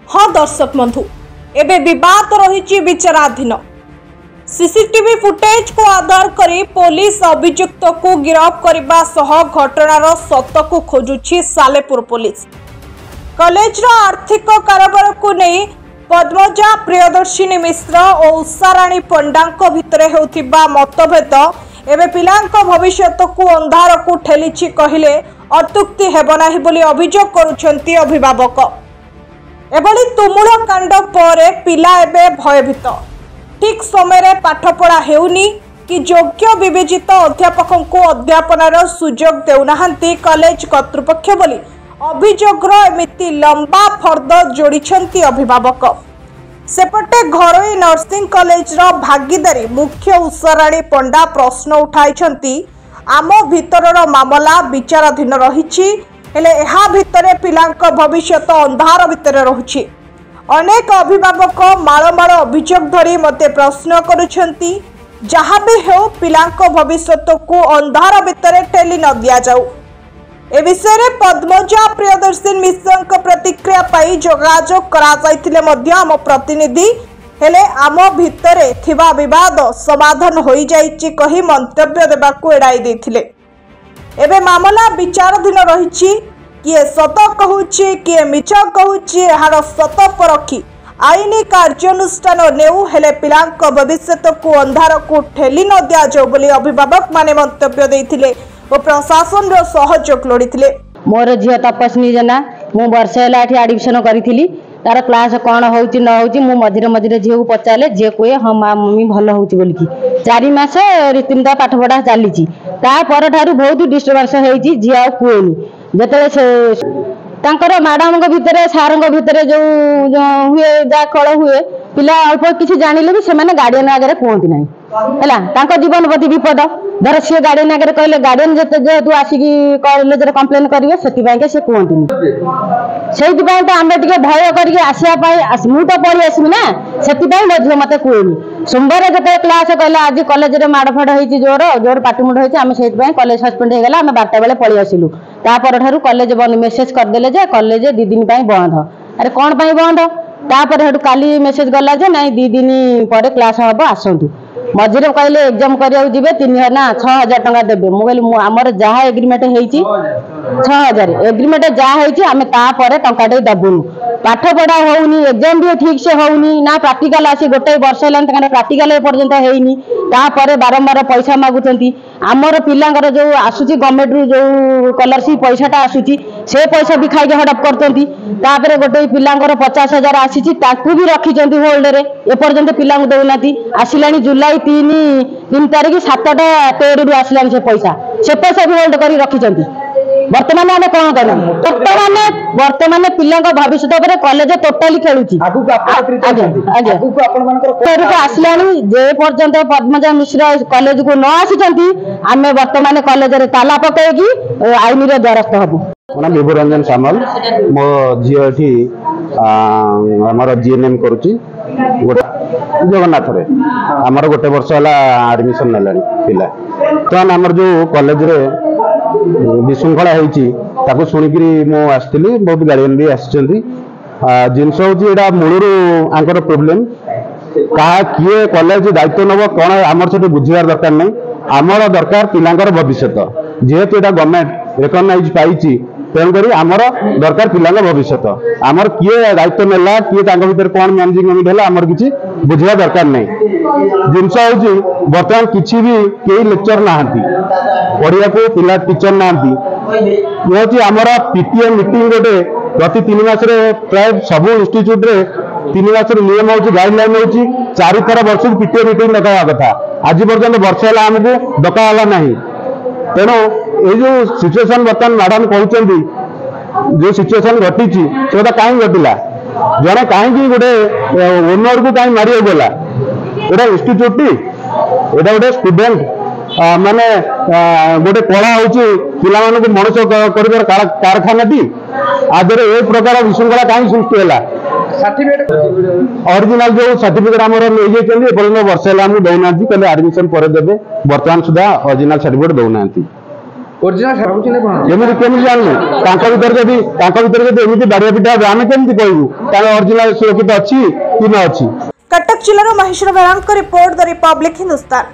हाँ दर्शक बंधु एबे विवाद रही विचाराधीन सीसीटीवी फुटेज को आधार करी पुलिस अभियुक्त को गिरफ्त करने सह घटनार सत को खोजुछि सालेपुर पुलिस। कॉलेज आर्थिक कारोबार को नहीं पद्मजा प्रियदर्शिनी मिश्र और उषाराणी पंडा भितर होतिबा मतभेद एवं पिलांक भविष्य को अंधार को ठेली कहले अत्युक्ति हेबना बोली अभियोग करुछंती अभिभावक। एभली तुमुल कांड पर पिला एबे भयभीत ठीक समय पाठपढ़ा हेउनी कि योग्य विवेचित अध्यापकों को अध्यापनार सुजोग देउनाहांती कॉलेज कर्तृपक्ष बोली अभियोगर एमिति लंबा फर्द जोड़िछंती अभिभावक। सेपटे घरोई नर्सिंग कॉलेज भागीदारी मुख्य उषाराणी पंडा प्रश्न उठाई आम भितरर मामला विचाराधीन रही हेले एहा भितरे पिलांक भविष्य अंधार भितर रहुछि। अनेक अभिभावक माळमाळ अभियोग धरी मते प्रश्न करुछंती जहाँ भी हो पिलांक भविष्य को अंधार भितर ठेली न दिया जाऊ। ए विषय में पद्मजा प्रियदर्शिनी मिश्र प्रतिक्रिया पाई जोगाजोग करा जायतिले मध्य आम प्रतिनिधि हेले आम भितरे थिबा विवाद समाधान होई जाइछि कही मंतव्य देबाकू एड़ाई देथिले। एबे मामला विचाराधीन रही किए सत कहूछि किए मिछ कहूछि एहार सत परखी आईनी कार्यानुष्ठान नेउ हेले पिलांक भविष्य को अंधार को ठेली न दिया जाऊ बोली अभिभावक माने मंतव्य देथिले और प्रशासन रो सहयोग लोड़ीथिले। मोर झियो तपस्वी जना मु वर्ष होला एठी एडमिशन करिथिली तार क्लास कौन होउची न होउची मु मझिरे मझिरे झियो को पचाले झियो कोए हम मम्मी भल होउची बोली की 4 मास रीतिमता पाठ पढ़ा चलीची ता पर ठारू बहुत डिस्टर्बेंस हेइची झियो कुएनी जेतले से तांकर मैडम को भितरे सार को भितरे जो हुए जा कळ हुए पिला अल्प किसी जानिले भी सेमाने गार्डियन आगे कहती ना है तांको जीवन प्रति विपद धर सी गार्डियन आगे कहले गार्डियन जेहेतु आसिकी कॉलेज रे कंप्लेन करिवे सेतिबाई के से कहती सेतिबाई तो आमे टिके भय करके आसिया मु तो पढ़ी आसमी ना सेतिबाई मो झियो मते कहनी सोमवार जते क्लास कहला आज कॉलेज रे माड़ फाड़ होईची जोर पाटिमुंड होईची आमे सेतिबाई कॉलेज सस्पेंड हे गेला आमे 12टा बेले पळी आसिलु तापर ठारू कॉलेज बन मेसेज कर देले जे कॉलेज 2 दिन पई बंद। अरे कोन पई बंद तापर हेडु काली मेसेज गला जे नहीं 2 दिन पर क्लास हबो आसंतु मझिरे कहले एग्जाम करिया जिबे 6000 टका देबे मु कहली हमर जहा एग्रीमेंट हेइची 6000 एग्रीमेंट जहा हेइची आमे ता पर टका दे दबुनु पाठ पढ़ा होउनी एग्जाम भी ठीक से होउनी ना प्रैक्टिकल आसी गोटे वर्ष लान तने प्रैक्टिकल ए पर्यंत हेइनी ता पर बारंबार पैसा मागुचंती हमर पिलांगर जो आसुची गवर्नमेंट रु जो स्कॉलरशिप पैसाटा आसुची से पैसा भी खाइ के हडप करतंती तापर गोटे पिलांगर 50000 आसीची ताकू भी रखिचंती होल्ड रे ए पर्यंत पिलांग देउनाती आसिलानी जुलाई 3 तारिख 7टा 13 रु आसिलानी से पैसा भी होल्ड करी रखिचंती। वर्तमान आमे कोन करन वर्तमान पिलांग भविष्य ऊपर कॉलेज टोटली खेलुची आगु आपण मानकर आसिलानी जे पर्यंत पद्मजा मिश्र कॉलेज को न आसीचंती आमे वर्तमान कॉलेज रे ताला पकेगी आईन रे द्वारस्थ हबु। मोना विभुरंजन सामल मो झियो एठी हमर जीएनएम करूची जगन्नाथ रे हमर गोटे वर्ष होला एडमिशन नेलानी पिला तो हमर जो कॉलेज रे विशृंखला होईची ताको सुनिकरी मो आस्थिली बहुत गार्डियन भी आछंती जिनस होची एडा मूलरू आंकर प्रॉब्लम का किए कॉलेज दायित्व नब कोन हमर से बुझियार दरकार नै हमर दरकार पिलांकर भविष्य जेहेतु एडा गवर्नमेंट रिकॉग्नाइज पाइची तेणुक आमर दरकार पिलांग भविष्य आमर किए दायित्व नेला किए तांको भीतर कोन मैनेजिंग कमिटी होला हमर किछि बुझिया दरकार नै जिनस होची वर्तमान किछि भी केई लेक्चर नाहंती पढ़िया को पिला टीचर नाहंती होची हमर पीटीए मीटिंग गोटे प्रति 3 मास रे प्राय सब इंस्टीट्यूट रे 3 मास रे नियम होची गाइडलाइन होची 4 थरा वर्ष पीटीए मीटिंग डका कथा आज पर्यंत वर्ष होला हमको डका होला नाही तेणु ये जो सिचुएशन बर्तमान मैडम कहते जो सिचुएशन घटी से कहीं घटला जड़े कहीं गोटे ओनर को कहीं मारे गला गोटे इंस्टीट्यूट एटा गोटे स्टूडेंट माने गोटे कला हूँ पिला मनुष्य कर कारखाना टी आदि ए प्रकार विशृंखला कहीं सृष्टि है ओरिजिनल जो सर्टिफिकेट आम नहीं वर्ष है दौना कहले एडमिशन पर देवे बर्तमान सुधा ओरिजिनल सर्टिफिकेट दौना। ओरिजिनल भाबुछले कोन एमि केमि जानू तांका भीतर जदी एमि बाड़िया पिटा आमे केमि कहबू तार ओरिजिनल सुरक्षित अछि कि न अछि। कटक जिल्लार महेश्वर बेहरांक रिपोर्ट द रिपब्लिक हिंदुस्तान।